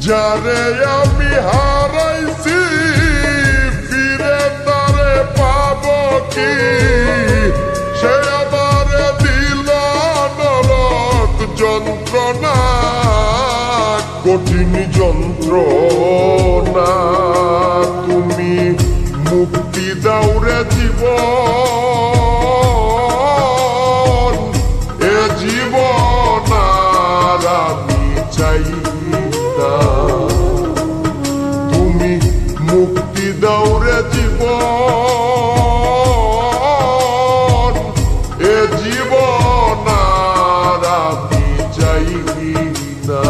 যারে আমি হারাইছি ফিরে তারে পাবো কি, সে আবার দিল নরক যন্ত্রণা, কঠিন যন্ত্রণা। তুমি মুক্তি দাও রে জীবন, এ জীবন আর আমি চাই না। তুমি মুক্তি দাও রে জীবন, এ জীবন আর আমি চাই না।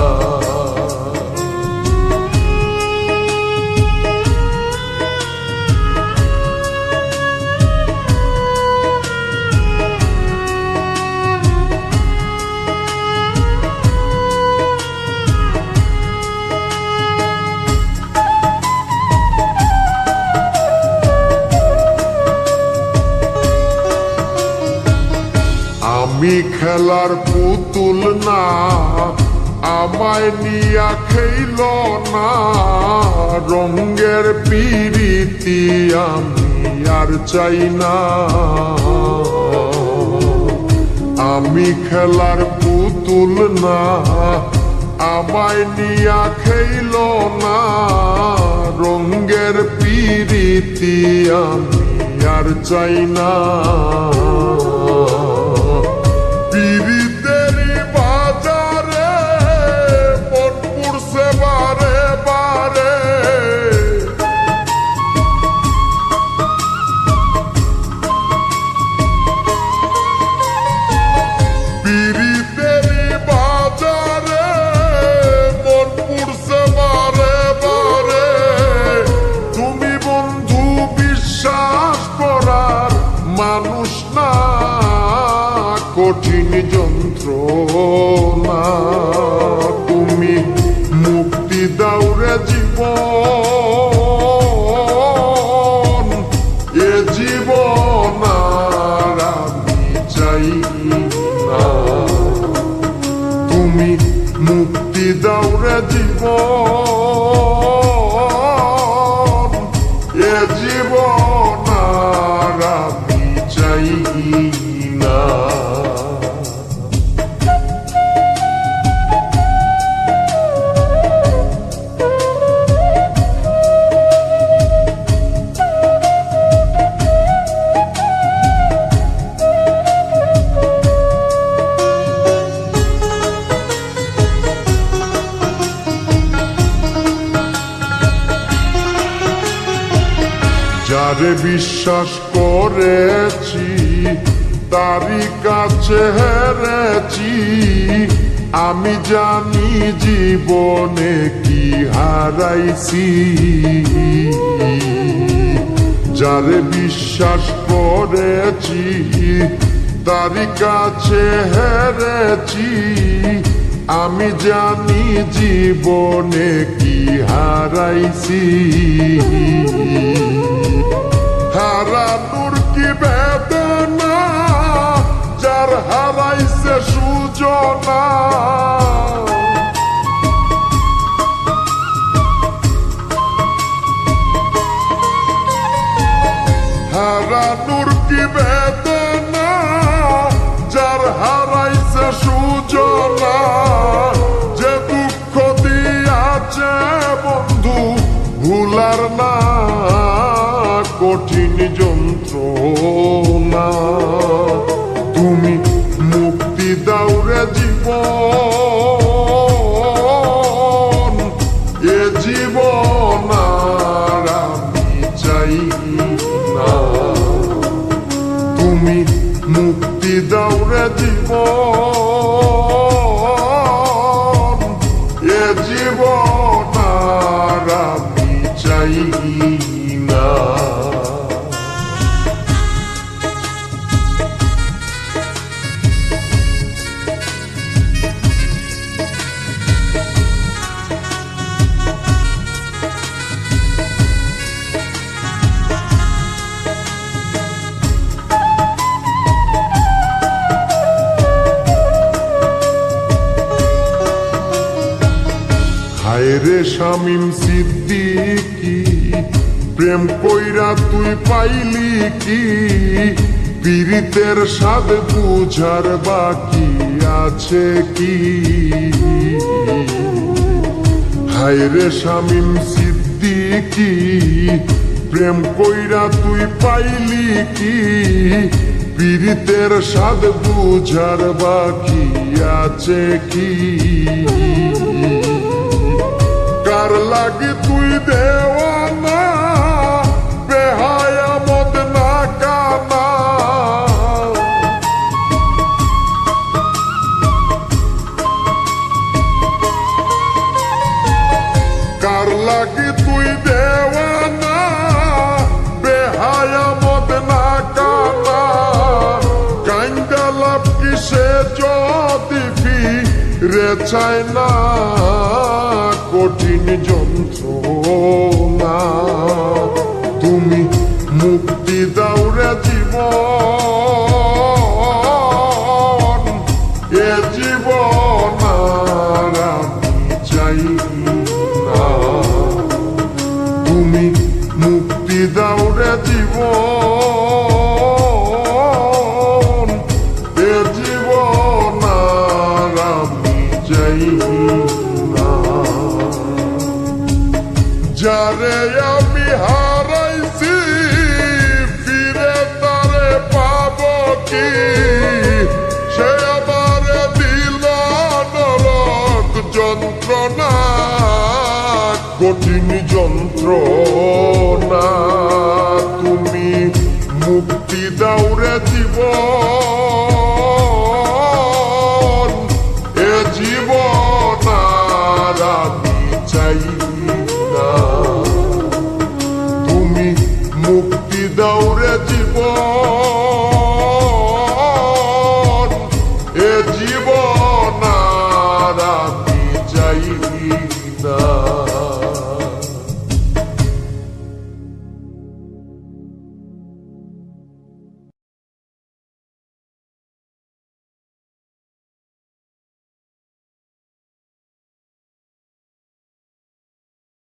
আমি খেলার পুতুল না, আমায় নিয়া খেইল না, রঙের পিরিতি আমি আর চাই না। আমি খেলার পুতুল না, আমায় নিয়া খেইল না, রঙের পিরিতি আমি আর চাই না। পিরিতেরি বাজারে মন পুড়ছে বারে বারে, পিরিতেরি বাজারে মন পুড়ছে বারে বারে। তুমি বন্ধু বিশ্বাস করার মানুষ না, কঠিন যন্ত্রণা। তুমি মুক্তি দাও রে জীবন, এ জীবন আর আমি চাই না। তুমি মুক্তি দাও রে জীবন, এ জীবন আর আমি চাই না। যারে বিশ্বাস করেছি তারই কাছে হেরেছি, আমি জানি জীবনে কি হারাইছি। যারে বিশ্বাস করেছি তারই কাছে হেরেছি, আমি জানি জীবনে কি হারাইছি। হারানোর কি বেদনা, যার হারাইছে সুজনা। হারানোর কি বেদনা, যার হারাইছে সুজনা। যে দুঃখ দিয়াছে বন্ধু ভুলার না, কঠিন যন্ত্রণা। তুমি মুক্তি দাও রে জীবন, এ জীবন আর আমি চাই না। তুমি মুক্তি দাও রে জীবন, এ জীবন আর আমি চাই না। রে শামীম সিদ্দিকী, প্রেম কইরা তুই পাইলি কি? পীড়িতের স্বাদ বুঝার বাকি আছে কি? হায় রে শামীম সিদ্দিকী, প্রেম কইরা তুই পাইলি কি? পীড়িতের স্বাদ বুঝার বাকি আছে কি? কার লাগি তুই দেওয়ানা, বেহায়া মদ না কানা? কার লাগি তুই দেওয়ানা, বেহায়া মদ না কানা? কাইন্দা লাভ কিসে যদি ফিরে চায় না? কঠিন যন্ত্রণা তুমি মুক্তি দাও রে জীবন, এ জীবন আর আমি চাই না। তুমি মুক্তি দাও রে জীবন, এ জীবন আর আমি চাই না। যারে আমি হারাইছি ফিরে তারে পাবো কি? সে আমার দিল নরক যন্ত্রণা, কঠিন যন্ত্রণা তুমি মুক্তি দাও রে জীবন, এ জীবন আর আমি চাই